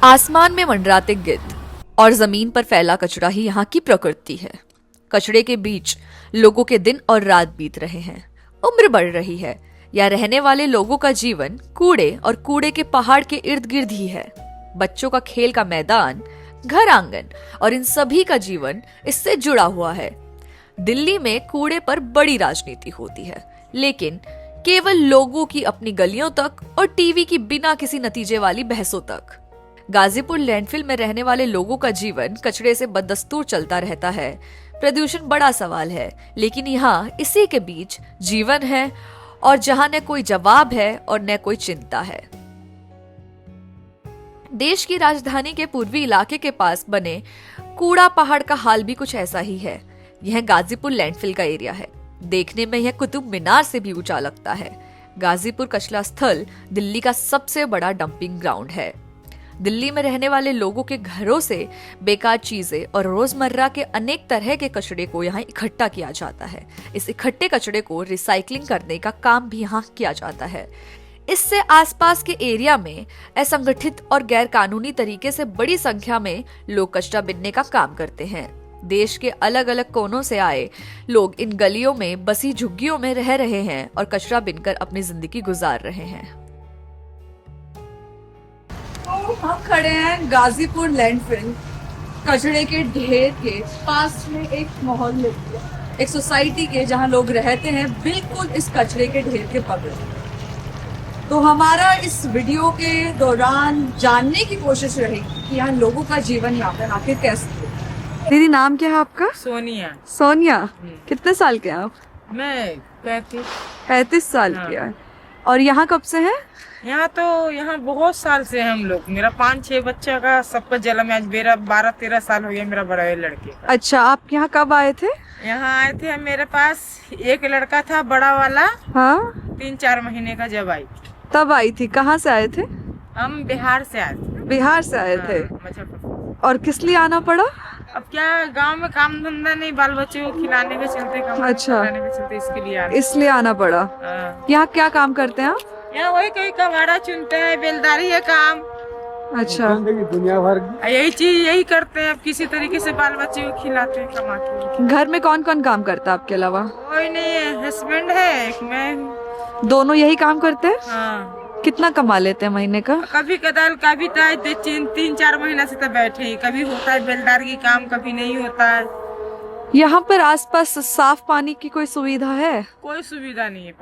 आसमान में मंडराते गिद्ध और जमीन पर फैला कचरा ही यहाँ की प्रकृति है। कचरे के बीच लोगों के दिन और रात बीत रहे हैं, उम्र बढ़ रही है या रहने वाले लोगों का जीवन कूड़े और कूड़े के पहाड़ के इर्द गिर्द ही है। बच्चों का खेल का मैदान, घर आंगन और इन सभी का जीवन इससे जुड़ा हुआ है। दिल्ली में कूड़े पर बड़ी राजनीति होती है, लेकिन केवल लोगों की अपनी गलियों तक और टीवी की बिना किसी नतीजे वाली बहसों तक। गाजीपुर लैंडफिल में रहने वाले लोगों का जीवन कचरे से बदस्तूर चलता रहता है। प्रदूषण बड़ा सवाल है, लेकिन यहाँ इसी के बीच जीवन है और जहाँ न कोई जवाब है और न कोई चिंता है। देश की राजधानी के पूर्वी इलाके के पास बने कूड़ा पहाड़ का हाल भी कुछ ऐसा ही है। यह गाजीपुर लैंडफिल का एरिया है। देखने में यह कुतुब मीनार से भी ऊंचा लगता है। गाजीपुर कचरा स्थल दिल्ली का सबसे बड़ा डंपिंग ग्राउंड है। दिल्ली में रहने वाले लोगों के घरों से बेकार चीजें और रोजमर्रा के अनेक तरह के कचरे को यहाँ इकट्ठा किया जाता है। इस इकट्ठे कचरे को रिसाइकलिंग करने का काम भी यहाँ किया जाता है। इससे आसपास के एरिया में असंगठित और गैर कानूनी तरीके से बड़ी संख्या में लोग कचरा बीनने का काम करते हैं। देश के अलग अलग कोनों से आए लोग इन गलियों में बसी झुग्गियों में रह रहे हैं और कचरा बीनकर अपनी जिंदगी गुजार रहे हैं। तो हम खड़े हैं गाजीपुर लैंडफिल कचरे के ढेर के पास में एक मोहल्ले के, एक सोसाइटी के, जहां लोग रहते हैं बिल्कुल इस कचरे के ढेर के बगल। तो हमारा इस वीडियो के दौरान जानने की कोशिश रहेगी कि यहाँ लोगों का जीवन यहाँ पर आखिर कैसे है। दीदी, नाम क्या है आपका? सोनिया। सोनिया, कितने साल के हैं आप? मैं 35 साल की है। और यहाँ कब से हैं? यहाँ बहुत साल से हैं हम लोग। मेरा 5-6 बच्चा का सबका जन्म है। मेरा 12-13 साल हो गया मेरा बड़ा लड़के का। अच्छा, आप यहाँ कब आए थे? यहाँ आए थे, मेरे पास एक लड़का था बड़ा वाला। हाँ, 3-4 महीने का जब आई। तब आई थी। कहाँ से आए थे? हम बिहार से आए थे। बिहार से आए थे। मुजफ्फरपुर। और किस लिए आना पड़ा? अब क्या, गांव में काम धंधा नहीं, बाल बच्चे को खिलाने के चलते, अच्छा, के चलते इसलिए आना पड़ा। यहाँ क्या काम करते हैं आप? यहाँ वही कोई कबाड़ा चुनते हैं, बेलदारी है काम। अच्छा, दुनिया भर यही चीज यही करते हैं। अब किसी तरीके से बाल बच्चे को खिलाते हैं, कमा के। घर में कौन कौन काम करता है आपके अलावा? कोई नहीं है, हस्बैंड है, एक मैं। दोनों यही काम करते हैं? हाँ। कितना कमा लेते हैं महीने का? कभी कदाल, कभी 3-4 महीना से तो बैठे। कभी होता है बेलदार की काम, कभी नहीं होता है। यहाँ पर आसपास साफ पानी की कोई सुविधा है? कोई सुविधा नहीं है।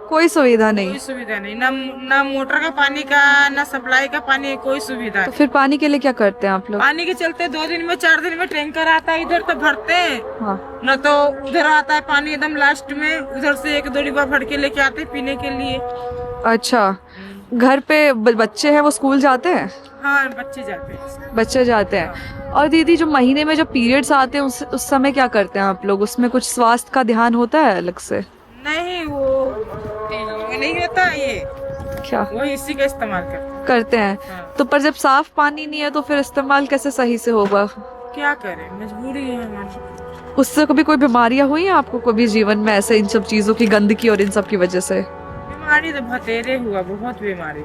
कोई सुविधा नहीं? कोई सुविधा नहीं, ना मोटर का पानी का, ना सप्लाई का पानी, कोई सुविधा तो फिर पानी के लिए क्या करते हैं आप लोग? पानी के चलते 2 दिन में 4 दिन में टैंकर आता है, इधर तो भरते हैं। हाँ। न तो उधर आता है पानी एकदम लास्ट में, उधर से 1-2 डिब्बा भर के लेके आते हैं पीने के लिए। अच्छा, घर पे बच्चे हैं, वो स्कूल जाते हैं? हाँ, बच्चे जाते हैं। बच्चे जाते हैं। और दीदी, जो महीने में जो पीरियड्स आते हैं उस समय क्या करते हैं आप लोग? उसमें कुछ स्वास्थ्य का ध्यान होता है अलग से? नहीं, वो नहीं होता ये। क्या? वो इसी का इस्तेमाल करते हैं। हाँ। तो पर जब साफ पानी नहीं है तो फिर इस्तेमाल कैसे सही से होगा? क्या करें, मजबूरी है हमारी। उससे कभी कोई बीमारियां हुई हैं आपको कभी जीवन में, ऐसे इन सब चीजों की, गंदगी और इन सब की वजह से? बीमारी तो बतेरे हुआ, बहुत बीमारी।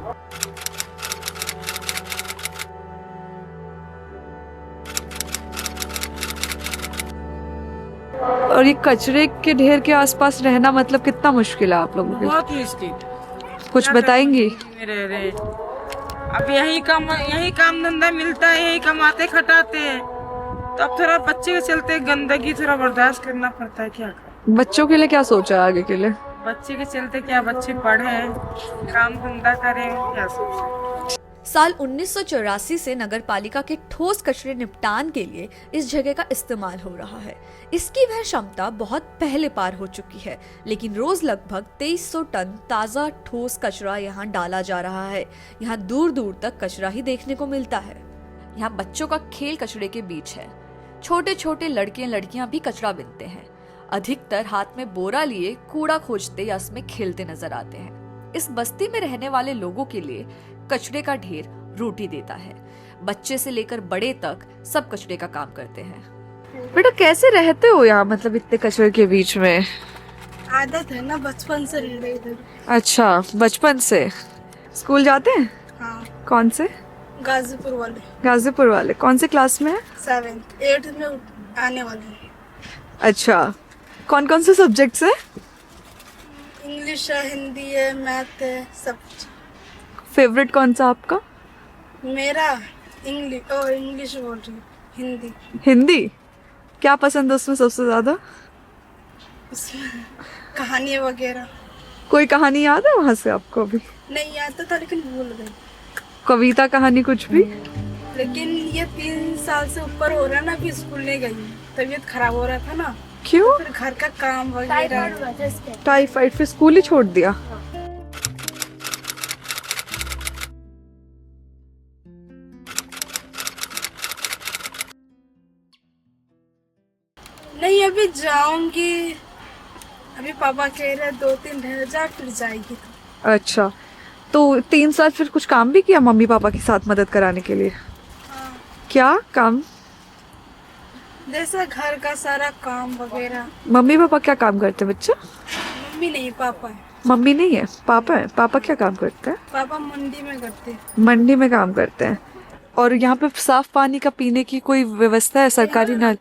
और ये कचरे के ढेर के आसपास रहना मतलब कितना मुश्किल है आप लोगों के? बहुत मुश्किल। कुछ बताएंगी? मेरे रे, अब यही काम धंधा मिलता है, यही कमाते खटाते हैं। तो अब थोड़ा बच्चे के चलते गंदगी थोड़ा बर्दाश्त करना पड़ता है। क्या करें? बच्चों के लिए क्या सोचा है आगे के लिए? बच्चे के चलते क्या, बच्चे पढ़े, काम धंधा करें, क्या सोचें। साल 1984 से नगरपालिका के ठोस कचरे निपटान के लिए इस जगह का इस्तेमाल हो रहा है। इसकी वह क्षमता बहुत पहले पार हो चुकी है, लेकिन रोज लगभग 2300 टन ताज़ा ठोस कचरा यहाँ डाला जा रहा है। यहाँ दूर दूर तक कचरा ही देखने को मिलता है। यहाँ बच्चों का खेल कचरे के बीच है। छोटे छोटे लड़के लड़कियां भी कचरा बीनते हैं। अधिकतर हाथ में बोरा लिए कूड़ा खोजते या उसमें खेलते नजर आते हैं। इस बस्ती में रहने वाले लोगों के लिए कचरे का ढेर रोटी देता है। बच्चे से लेकर बड़े तक सब कचरे का काम करते हैं। बेटा, कैसे रहते हो यहाँ, मतलब इतने कचरे के बीच में? आदत है ना, बचपन से रह रहे इधर। अच्छा, बचपन से। स्कूल जाते हैं? हाँ। कौन से? गाजीपुर वाले गाजीपुर वाले। कौन से क्लास में है? 7th 8th में आने वाले हैं। अच्छा, कौन कौन से सब्जेक्ट्स हैं? इंग्लिश है, हिंदी है, मैथ है, सब कुछ। फेवरेट कौन सा आपका? मेरा इंग्लिश बोल रही हूँ, हिंदी। हिंदी। क्या पसंद है उसमें सबसे ज्यादा? उसमें कहानी वगैरह कोई कहानी याद है वहाँ से आपको? अभी नहीं आता था लेकिन भूल गई। कविता कहानी कुछ भी? लेकिन ये 3 साल से ऊपर हो रहा है ना, अभी स्कूल नहीं गई, तबीयत खराब हो रहा था ना, क्यों? फिर घर का काम वगैरह। टाइफाइड, फिर स्कूल ही छोड़ दिया? नहीं अभी जाऊंगी, अभी पापा कह रहे 2-3 रह जा फिर जाएगी। अच्छा, तो 3 साल फिर कुछ काम भी किया मम्मी पापा के साथ मदद कराने के लिए? हाँ, क्या काम? जैसे घर का सारा काम वगैरह। मम्मी पापा क्या काम करते हैं बच्चा? मम्मी नहीं, पापा है। मम्मी नहीं है, पापा है। पापा क्या काम करते हैं? पापा मंडी में करते हैं। मंडी में काम करते हैं। और यहाँ पे साफ पानी का पीने की कोई व्यवस्था है? सरकारी नल,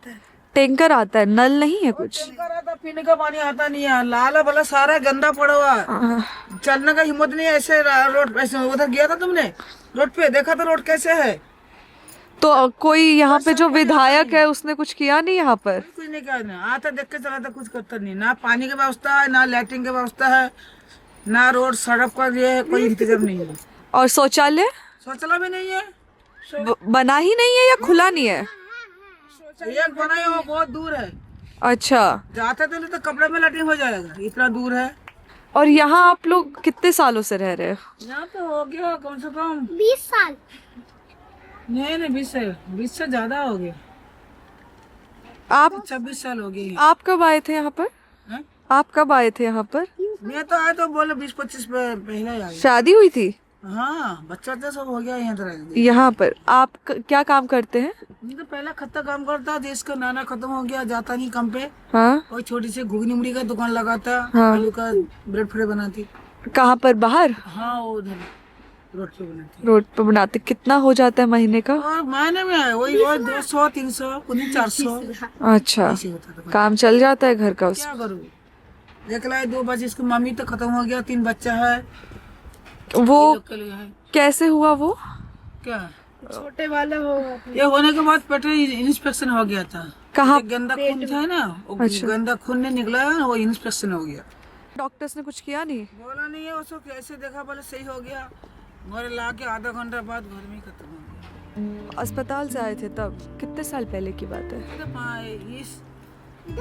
टैंकर आता है, नल नहीं है कुछ? आता पीने का पानी आता नहीं है, लाल भला सारा गंदा पड़ा हुआ है। चलने का हिम्मत नहीं है। ऐसे रोड ऐसे उधर गया था तुमने, रोड पे देखा था रोड कैसे है? तो कोई यहाँ पे जो विधायक है उसने कुछ किया नहीं यहाँ पर? कुछ नहीं करना, आता देख के चला था, कुछ करता नहीं। ना पानी की व्यवस्था है, ना लैट्रिन की व्यवस्था है, ना रोड सड़क का ये है, कोई इंतजाम नहीं है। और शौचालय? शौचालय भी नहीं है। बना ही नहीं है या खुला नहीं है? एक बना है, वो बहुत दूर है। अच्छा, जाते तो कपड़े में लैट्रिन हो जाएगा, इतना दूर है। और यहाँ आप लोग कितने सालों से रह रहे हैं? यहाँ पे हो गया कम से कम 20 साल। नहीं 20 से ज्यादा हो गया। आप 26 साल हो गए। आप कब आए थे यहाँ पर? हैं? आप कब आए थे यहाँ पर? मैं तो आया तो बोले 20-25 पहले आ गया। शादी हुई थी? हाँ, बच्चा तो सब हो गया यहाँ तरह। यहाँ पर आप क्या काम करते हैं? मैं तो पहला खत्ता काम करता, देश का नाना खत्म हो गया, जाता नहीं काम पे। हाँ, और छोटी सी घुगनी मुड़ी का दुकान लगाता, हाँ। आलू का ब्रेड फ्राई बनाती। कहाँ पर? बाहर हाँ, वो उधर रोड पे बनाती। रोड पर बनाते। कितना हो जाता है महीने का? और महीने में है वही 200-300 कुछ 400 अच्छा, ऐसे होता था। काम चल जाता है घर का उस? क्या करूँ, देख ला 2 बच्चे, इसकी मम्मी तो खत्म हो गया, 3 बच्चा है। वो ये लोग के लिए है। कैसे हुआ वो? क्या छोटे वाला हो ये होने के बाद पेट इंस्पेक्शन हो गया था। कहाँ? एक गंदा खून था ना, वो अच्छा। गंदा खून ने निकला, वो इंस्पेक्शन हो गया। डॉक्टर्स ने कुछ किया नहीं? बोला नहीं है उसको, कैसे देखा बोले सही हो गया, मोरे ला के आधा घंटा बाद घर में खत्म हो गया। अस्पताल से आए थे तब? कितने साल पहले की बात है?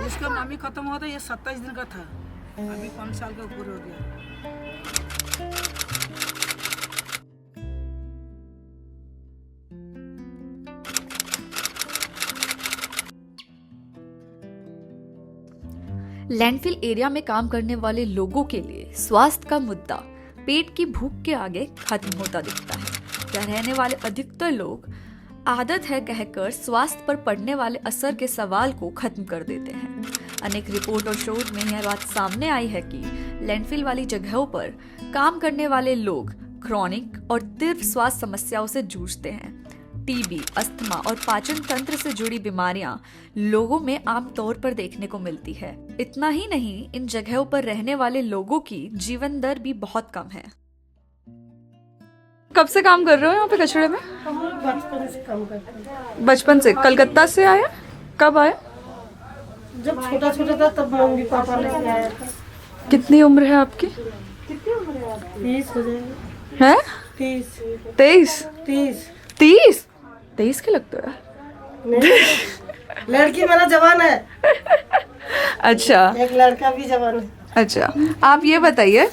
इसका मम्मी खत्म हुआ था, ये 27 दिन का था, अभी 5 साल का ऊपर हो गया। लैंडफिल एरिया में काम करने वाले लोगों के लिए स्वास्थ्य का मुद्दा पेट की भूख के आगे खत्म होता दिखता है। यहाँ रहने वाले अधिकतर लोग आदत है कहकर स्वास्थ्य पर पड़ने वाले असर के सवाल को खत्म कर देते हैं। अनेक रिपोर्ट और शोध में यह बात सामने आई है कि लैंडफिल वाली जगहों पर काम करने वाले लोग क्रॉनिक और तीव्र स्वास्थ्य समस्याओं से जूझते हैं। टीबी, अस्थमा और पाचन तंत्र से जुड़ी बीमारियां लोगों में आमतौर पर देखने को मिलती है। इतना ही नहीं, इन जगहों पर रहने वाले लोगों की जीवन दर भी बहुत कम है। कब से काम कर रहे हो यहाँ पे कचड़े में? बचपन से काम करते हैं। बचपन से? कलकत्ता से आए? कब आए? जब छोटा छोटा था तब मम्मी पापा लेके आया था। कितनी उम्र है आपकी? 30 हो जाएगा। है? 30 23? 30 के लगते हो यार। लड़की मेरा जवान है, अच्छा एक लड़का भी जवान है। अच्छा, आप ये बताइए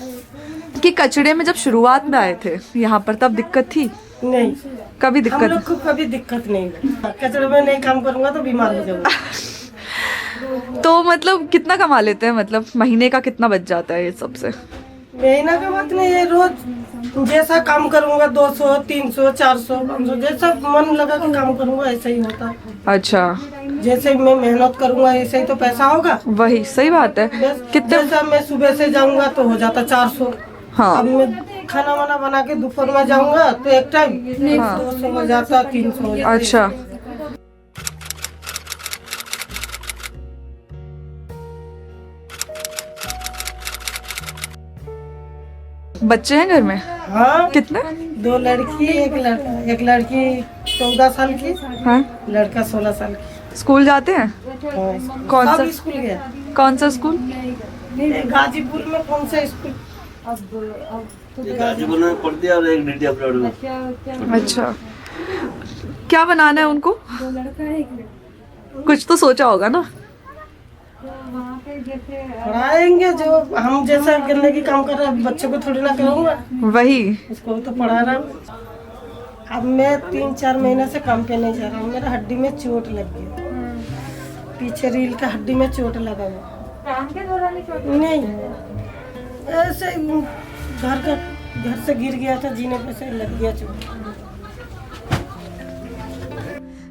कि कचड़े में जब शुरुआत में आए थे यहाँ पर तब दिक्कत थी? नहीं, कभी हम दिक्कत? लोग को कभी दिक्कत नहीं है। कचरे में नहीं काम करूंगा तो बीमार हो जाऊंगा। तो मतलब कितना कमा लेते हैं, मतलब महीने का कितना बच जाता है ये सबसे? महीना का बात नहीं है, रोज जैसा काम करूंगा 200, 300, 400, 500 जैसा मन लगा कि काम करूंगा ऐसा ही होता है। अच्छा, जैसे मैं मेहनत करूंगा ऐसे ही तो पैसा होगा। वही सही बात है। बस कितने? जैसा मैं सुबह से जाऊंगा तो हो जाता 400। हाँ, अब मैं खाना वाना बना के दोपहर में जाऊंगा तो एक टाइम 200 हो जाता, 300 हो जाता। अच्छा, बच्चे हैं घर में? हाँ, कितने? 2 लड़की 1 लड़का। एक लड़की 14 साल की, हाँ, लड़का 16 साल की। स्कूल जाते हैं? हाँ, कौन सा? सब स्कूल गया। कौन सा स्कूल? गाजीपुर में कौन सा स्कूल? गाजीपुर में पढ़ती है और एक डीटी अपलोड में। अच्छा, क्या बनाना है उनको? कुछ तो सोचा होगा ना? पढ़ाएंगे, जो हम जैसा करने की काम कर रहे हैं बच्चों को थोड़ी ना करूँगा, वही। उसको तो पढ़ा रहा हूँ। अब मैं 3-4 महीने से काम पे नहीं जा रहा हूँ, मेरा हड्डी में चोट लग गई, पीछे रील का हड्डी में चोट लगा हुआ। काम के दौरान ही चोट? नहीं, ऐसे घर से गिर गया था, जीने पे से लग गया चोट।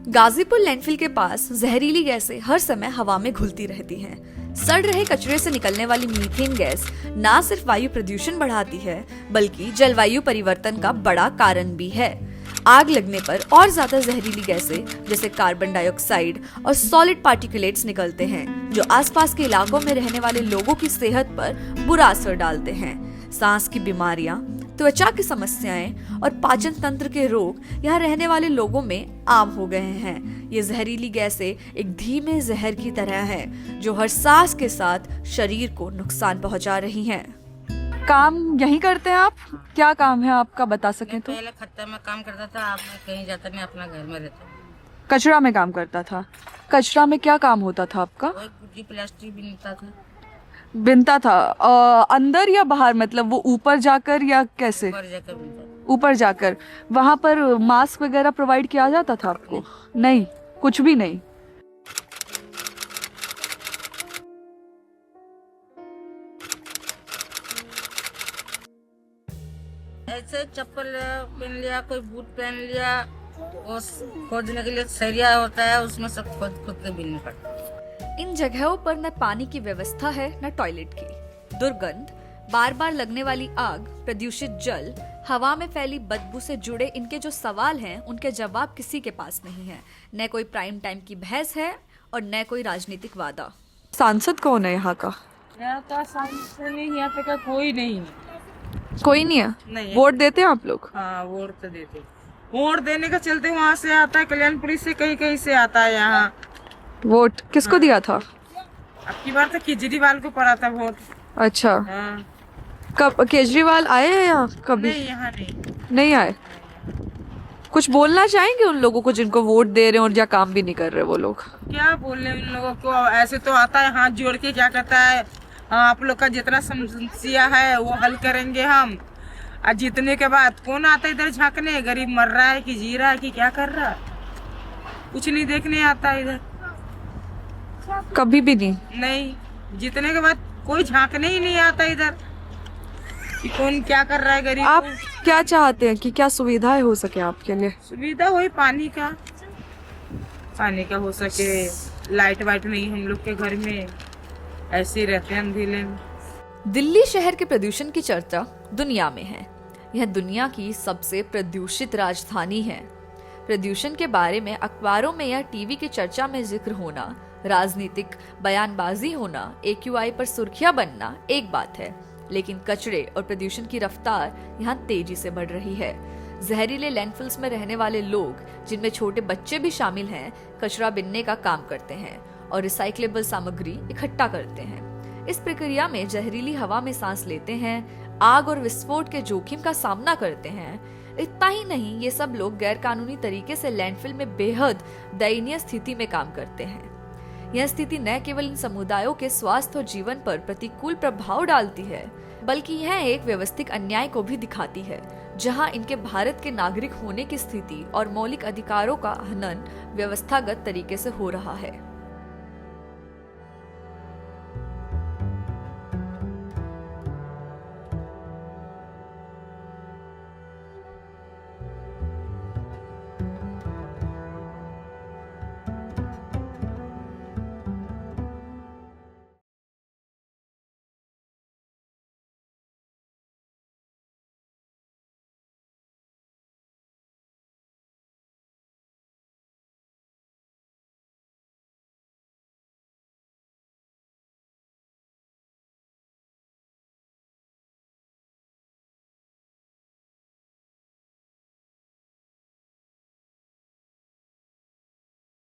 गाजीपुर लैंडफिल के पास जहरीली गैसें हर समय हवा में घुलती रहती हैं। सड़ रहे कचरे से निकलने वाली मीथेन गैस ना सिर्फ वायु प्रदूषण बढ़ाती है, बल्कि जलवायु परिवर्तन का बड़ा कारण भी है। आग लगने पर और ज्यादा जहरीली गैसें जैसे कार्बन डाइऑक्साइड और सॉलिड पार्टिकुलेट्स निकलते हैं, जो आसपास के इलाकों में रहने वाले लोगों की सेहत पर बुरा असर डालते हैं। सांस की बीमारियां, त्वचा की समस्याएं और पाचन तंत्र के रोग यहाँ रहने वाले लोगों में आम हो गए हैं। ये जहरीली गैसें एक धीमे जहर की तरह हैं, जो हर सांस के साथ शरीर को नुकसान पहुंचा रही हैं। काम यहीं करते हैं आप? क्या काम है आपका, बता सकें तो? पहले खत्ता में काम करता था, अब मैं कहीं जाता नहीं, अपना घर में रहता हूँ। कचरा में काम करता था? कचरा में क्या काम होता था आपका? कोई गुड्डी प्लास्टिक भी निकलता था, बिनता था? अंदर या बाहर, मतलब वो ऊपर जाकर या कैसे? ऊपर जाकर बिनता था। ऊपर जाकर। वहाँ पर मास्क वगैरह प्रोवाइड किया जाता था आपको? नहीं, कुछ भी नहीं। ऐसे चप्पल पहन लिया, कोई बूट पहन लिया, वो खोदने के लिए सरिया होता है, उसमें सब खोद खोद के बिनने पड़ता है। इन जगहों पर न पानी की व्यवस्था है न टॉयलेट की। दुर्गंध, बार बार लगने वाली आग, प्रदूषित जल, हवा में फैली बदबू से जुड़े इनके जो सवाल हैं, उनके जवाब किसी के पास नहीं है। न कोई प्राइम टाइम की बहस है और न कोई राजनीतिक वादा। सांसद कौन है यहाँ का? यहाँ का सांसद नहीं, यहाँ पे का कोई नहीं। कोई नहीं है? नहीं है। वोट देते हैं आप लोग? हाँ, वोट तो देते। वोट देने का चलते वहाँ से आता है, कल्याणपुरी से कहीं कहीं से आता है यहाँ। वोट किसको दिया था? अब की बार तो केजरीवाल को पड़ा था वोट। अच्छा, हाँ। कब केजरीवाल आए हैं यहाँ कभी? नहीं, यहाँ नहीं। नहीं आए। कुछ बोलना चाहेंगे उन लोगों को जिनको वोट दे रहे हैं और या काम भी नहीं कर रहे वो लोग? क्या बोले उन लोगों को? ऐसे तो आता है हाथ जोड़ के, क्या कहता है, हाँ, आप लोग का जितना समस्या है वो हल करेंगे हम। और जीतने के बाद कौन आता है इधर झांकने? गरीब मर रहा है कि जी रहा है कि क्या कर रहा है, कुछ नहीं देखने आता है इधर। कभी भी नहीं? नहीं, जीतने के बाद कोई झांकने ही नहीं आता इधर कि कौन क्या कर रहा है गरीब आप को। क्या चाहते हैं कि क्या सुविधाएं हो सके आपके लिए? सुविधा वही पानी का हो सके, लाइट वाइट नहीं हम लोग के घर में, ऐसे ही रहते हैं अंधेले में। दिल्ली शहर के प्रदूषण की चर्चा दुनिया में है। यह दुनिया की सबसे प्रदूषित राजधानी है। प्रदूषण के बारे में अखबारों में या टीवी की चर्चा में जिक्र होना, राजनीतिक बयानबाजी होना, AQI पर सुर्खियां बनना एक बात है, लेकिन कचरे और प्रदूषण की रफ्तार यहाँ तेजी से बढ़ रही है। जहरीले लैंडफिल्स में रहने वाले लोग, जिनमें छोटे बच्चे भी शामिल हैं, कचरा बिनने का काम करते हैं और रिसाइक्लेबल सामग्री इकट्ठा करते हैं। इस प्रक्रिया में जहरीली हवा में सांस लेते हैं, आग और विस्फोट के जोखिम का सामना करते हैं। इतना ही नहीं, ये सब लोग गैर कानूनी तरीके से लैंडफिल में बेहद दयनीय स्थिति में काम करते हैं। यह स्थिति न केवल इन समुदायों के स्वास्थ्य और जीवन पर प्रतिकूल प्रभाव डालती है, बल्कि यह एक व्यवस्थित अन्याय को भी दिखाती है, जहां इनके भारत के नागरिक होने की स्थिति और मौलिक अधिकारों का हनन व्यवस्थागत तरीके से हो रहा है।